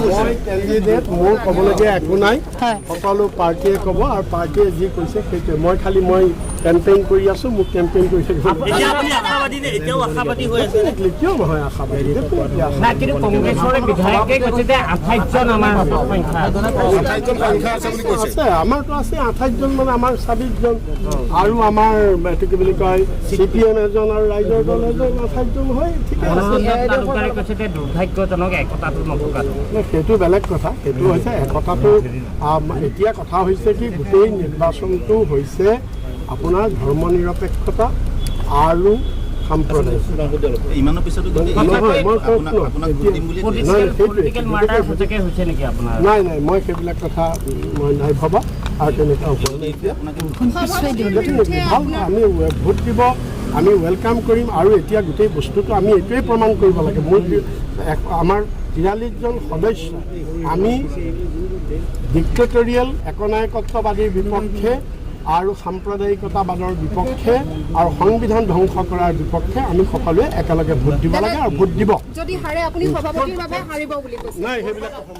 মই কেণ্ডিডেট, মোৰ ক'বলগীয়া একো নাই, সকলো পাৰ্টীয়ে ক'ব আৰু পাৰ্টীয়ে যি কৈছে সেইটোৱে। মই খালি কেম্পেইন কৰি আছো, মোক কেম্পেইন কৰি থাকিব। কিয় নহয় আশাবাদী? আছে, আমাৰতো আছে 28জন, মানে আমাৰ 26জন আৰু আমাৰ এইটো কি বুলি কয় CPM এজন আৰু ৰাইজৰ দল এজন, 28জন হয়। ঠিকে আছে, সেইটো বেলেগ কথা। সেইটো হৈছে একতাটো। এতিয়া কথা হৈছে কি, গোটেই নিৰ্বাচনটো হৈছে আপোনাৰ ধৰ্ম নিৰপেক্ষতা আৰু সাম্প্ৰদায়িক। নাই নাই, মই সেইবিলাক কথা মই নাই ভবা আৰু তেনেকুৱা ভাল। আমি ভোট দিব, আমি ৱেলকাম কৰিম। আৰু এতিয়া গোটেই বস্তুটো আমি এইটোৱে প্ৰমাণ কৰিব লাগে, আমাৰ 43জন সদস্য আমি ডিক্টেটৰিয়েল একনায়কত্ববাদীৰ বিপক্ষে আৰু সাম্প্ৰদায়িকতাবাদৰ বিপক্ষে আৰু সংবিধান ধ্বংস কৰাৰ বিপক্ষে আমি সকলোৱে একেলগে ভোট দিব লাগে আৰু ভোট দিব। যদি হাৰে আপুনি সভাপতিৰ বাবে হাৰিব বুলি কৈছে। নাই, সেইবিলাক কথা